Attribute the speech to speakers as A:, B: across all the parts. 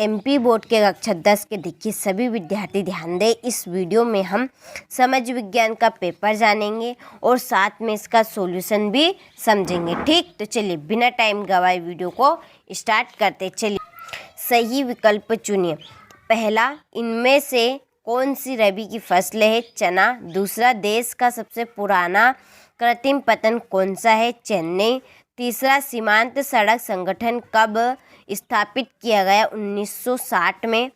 A: MP board के कक्षा 10 के देखिए सभी विद्यार्थी ध्यान दें। इस वीडियो में हम समाज विज्ञान का पेपर जानेंगे और साथ में इसका सॉल्यूशन भी समझेंगे। ठीक, तो चलिए बिना टाइम गवाए वीडियो को स्टार्ट करते। चलिए सही विकल्प चुनिए। पहला, इनमें से कौन सी रबी की फसल है? चना। दूसरा, देश का सबसे पुराना कृत्रिम पतन कौन सा है? चेन्नई। तीसरा, सीमांत सड़क संगठन कब स्थापित किया गया? 1960 में।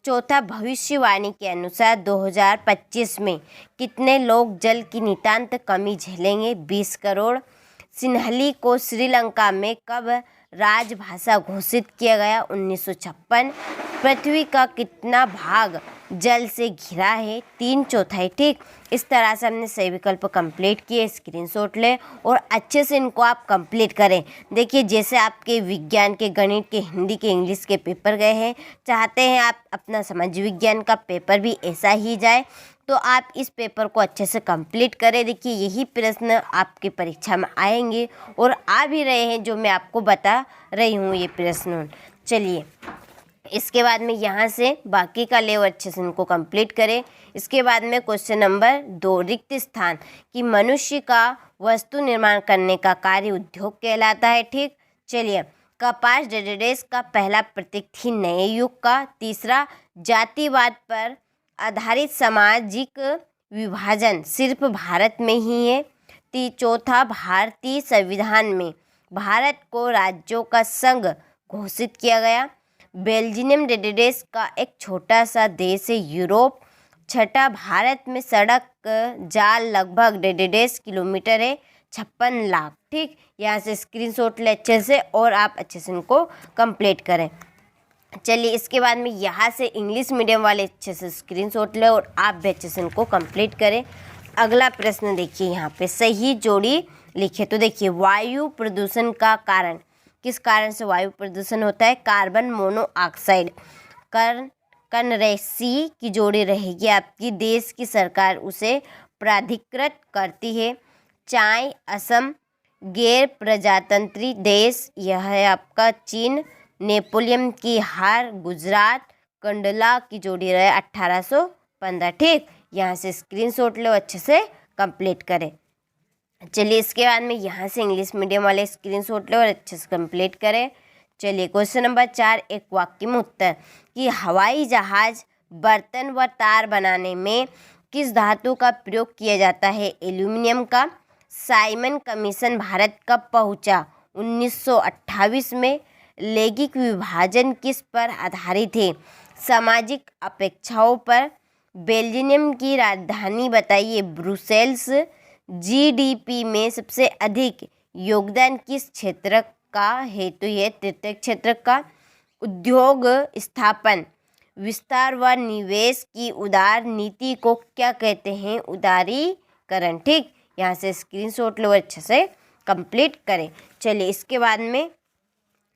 A: चौथा, भविष्यवाणी के अनुसार 2025 में कितने लोग जल की नितांत कमी झेलेंगे? 20 करोड़। सिंहली को श्रीलंका में कब राजभाषा घोषित किया गया? 1956। पृथ्वी का कितना भाग जल से घिरा है? 3/4। ठीक, इस तरह से हमने सही विकल्प कंप्लीट किए। स्क्रीनशॉट लें और अच्छे से इनको आप कंप्लीट करें। देखिए जैसे आपके विज्ञान के, गणित के, हिंदी के, इंग्लिश के पेपर गए हैं, चाहते हैं आप अपना समाज विज्ञान का पेपर भी ऐसा ही जाए, तो आप इस पेपर को अच्छे से कंप्लीट करें। देखिए यही प्रश्न आपकी परीक्षा में आएंगे और आ भी रहे हैं जो मैं आपको बता रही हूँ ये प्रश्न। चलिए इसके बाद में यहाँ से बाकी का ले और अच्छे से इनको कंप्लीट करें। इसके बाद में क्वेश्चन नंबर 2, रिक्त स्थान कि मनुष्य का वस्तु निर्माण करने का कार्य उद्योग कहलाता है। ठीक, चलिए कपास डेडेडेस का पहला प्रतीक थी नए युग का। तीसरा, जातिवाद पर आधारित सामाजिक विभाजन सिर्फ भारत में ही है। चौथा, भारतीय संविधान में भारत को राज्यों का संघ घोषित किया गया। बेल्जियम डेडेडेस का एक छोटा सा देश है यूरोप। छठा, भारत में सड़क जाल लगभग डेडेडेस किलोमीटर है, 56 लाख। ठीक, यहाँ से स्क्रीनशॉट ले अच्छे से और आप अच्छे से इनको कंप्लीट करें। चलिए इसके बाद में यहाँ से इंग्लिश मीडियम वाले अच्छे से स्क्रीनशॉट ले और आप भी अच्छे से इनको कंप्लीट करें। अगला प्रश्न देखिए, यहाँ पे सही जोड़ी लिखे। तो देखिए वायु प्रदूषण का कारण, किस कारण से वायु प्रदूषण होता है? Carbon monoxide. कनरेसी की जोड़ी रहेगी आपकी, देश की सरकार उसे प्राधिकृत करती है। चाय, असम। गैर प्रजातंत्री देश, यह है आपका चीन। नेपोलियन की हार, गुजरात। कंडला की जोड़ी रहे 1815। ठीक, यहाँ से स्क्रीनशॉट लो, अच्छे से कंप्लीट करें। चलिए इसके बाद में यहाँ से इंग्लिश मीडियम वाले स्क्रीनशॉट लो और अच्छे से कंप्लीट करें। चलिए क्वेश्चन नंबर 4, एक वाक्य में उत्तर कि हवाई जहाज, बर्तन व तार बनाने में किस धातु का प्रयोग किया जाता है? एल्यूमिनियम का। साइमन कमीशन भारत कब पहुंचा? 1928 में। लैंगिक विभाजन किस पर आधारित है? सामाजिक अपेक्षाओं पर। बेल्जियम की राजधानी बताइए? ब्रुसेल्स। जीडीपी में सबसे अधिक योगदान किस क्षेत्र का है? तो यह तृतीय क्षेत्र का। उद्योग स्थापन, विस्तार व निवेश की उदार नीति को क्या कहते हैं? उदारीकरण। ठीक, यहाँ से स्क्रीनशॉट लो, अच्छे से कंप्लीट करें। चलिए इसके बाद में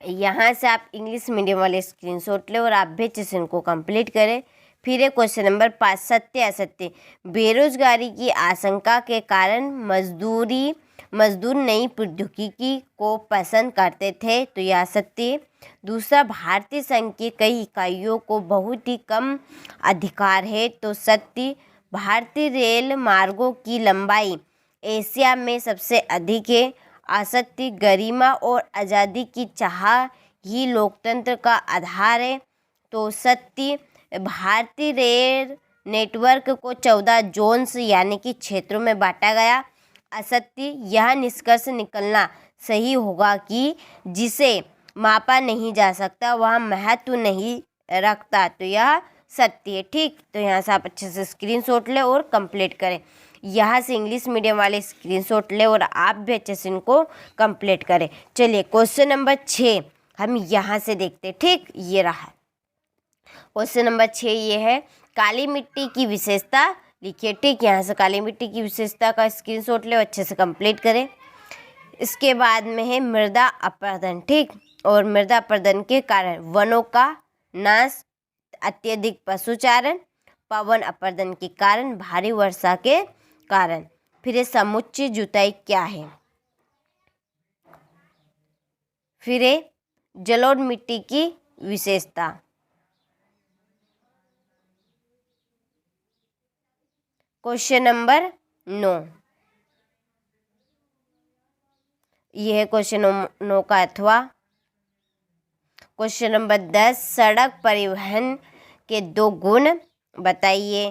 A: यहाँ से आप इंग्लिश मीडियम वाले स्क्रीनशॉट ले और आप भी अच्छे से इनको कंप्लीट करें। फिर है क्वेश्चन नंबर 5, सत्य असत्य। बेरोजगारी की आशंका के कारण मजदूर नई प्रौद्योगिकी को पसंद करते थे, तो यह सत्य। दूसरा, भारतीय संघ की कई इकाइयों को बहुत ही कम अधिकार है, तो सत्य। भारतीय रेल मार्गों की लंबाई एशिया में सबसे अधिक है, असत्य। गरिमा और आज़ादी की चाह ही लोकतंत्र का आधार है, तो सत्य। भारतीय रेल नेटवर्क को 14 जोन्स यानी कि क्षेत्रों में बांटा गया, असत्य। यह निष्कर्ष निकलना सही होगा कि जिसे मापा नहीं जा सकता वह महत्व नहीं रखता, तो यह सत्य है। ठीक, तो यहाँ से आप अच्छे से स्क्रीनशॉट ले और कंप्लीट करें। यहाँ से इंग्लिश मीडियम वाले स्क्रीनशॉट ले और आप भी अच्छे से इनको कंप्लीट करें। चलिए क्वेश्चन नंबर 6 हम यहाँ से देखते। ठीक, ये रहा क्वेश्चन नंबर 6। ये है काली मिट्टी की विशेषता लिखिए। ठीक, यहाँ से काली मिट्टी की विशेषता का स्क्रीनशॉट ले, अच्छे से कंप्लीट करें। इसके बाद में है मृदा अपरदन। ठीक, और मृदा अपरदन के कारण वनों का नाश, अत्यधिक पशुचारण, पवन अपरदन के कारण, भारी वर्षा के कारण। फिर समुच्चय जुताई क्या है? फिर जलोढ़ मिट्टी की विशेषता। क्वेश्चन नंबर 9, यह है क्वेश्चन 9 का अथवा। क्वेश्चन नंबर 10, सड़क परिवहन के 2 गुण बताइए।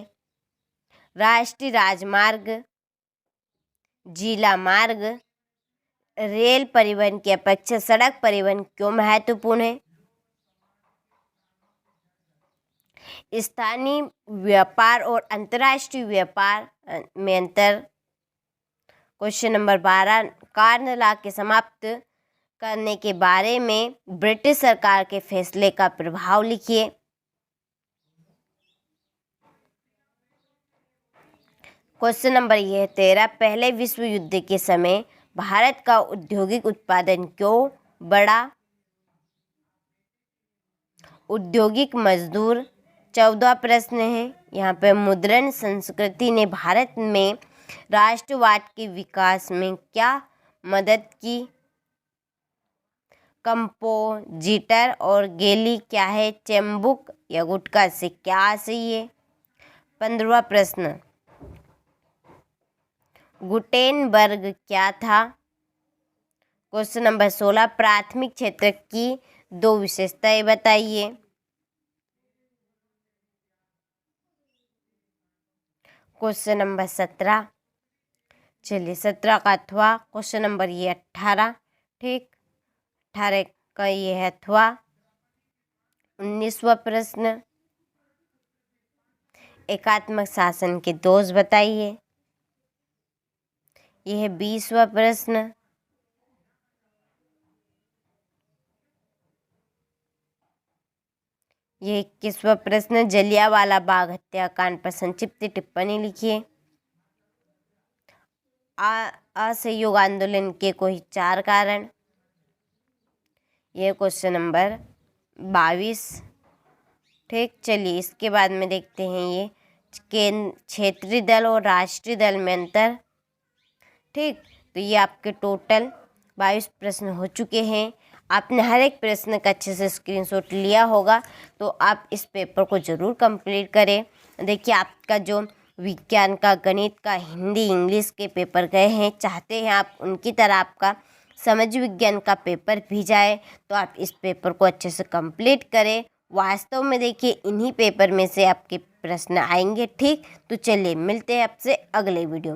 A: राष्ट्रीय राजमार्ग, जिला मार्ग, रेल परिवहन की अपेक्षा सड़क परिवहन क्यों महत्वपूर्ण है? स्थानीय व्यापार और अंतर्राष्ट्रीय व्यापार में अंतर। क्वेश्चन नंबर 12, कार्न लॉ के समाप्त करने के बारे में ब्रिटिश सरकार के फैसले का प्रभाव लिखिए। क्वेश्चन नंबर 13, पहले विश्व युद्ध के समय भारत का औद्योगिक उत्पादन क्यों बढ़ा? औद्योगिक मजदूर। 14वां प्रश्न है यहाँ पे, मुद्रण संस्कृति ने भारत में राष्ट्रवाद के विकास में क्या मदद की? कंपोजिटर और गैली क्या है? चैम्बुक या गुटका से क्या सही है? 15वां प्रश्न, गुटेनबर्ग क्या था? क्वेश्चन नंबर 16, प्राथमिक क्षेत्र की 2 विशेषताएं बताइए। क्वेश्चन नंबर 17, चलिए 17 का अथवा। क्वेश्चन नंबर 18, ठीक, 18 का ये है अथवा। 19वां प्रश्न, एकात्मक शासन के दोष बताइए। यह है 20वां प्रश्न। यह 21वां प्रश्न, जलियांवाला बाग हत्याकांड पर संक्षिप्त टिप्पणी लिखिए। असहयोग आंदोलन के कोई 4 कारण। यह क्वेश्चन नंबर 22, ठीक। चलिए इसके बाद में देखते हैं ये क्षेत्रीय दल और राष्ट्रीय दल में अंतर, ठीक। तो ये आपके टोटल 22 प्रश्न हो चुके हैं। आपने हर एक प्रश्न का अच्छे से स्क्रीनशॉट लिया होगा, तो आप इस पेपर को ज़रूर कंप्लीट करें। देखिए आपका जो विज्ञान का, गणित का, हिंदी, इंग्लिश के पेपर गए हैं, चाहते हैं आप उनकी तरह आपका समाज विज्ञान का पेपर भी जाए, तो आप इस पेपर को अच्छे से कंप्लीट करें। वास्तव में देखिए इन्हीं पेपर में से आपके प्रश्न आएंगे, ठीक। तो चलिए मिलते हैं आपसे अगले वीडियो में।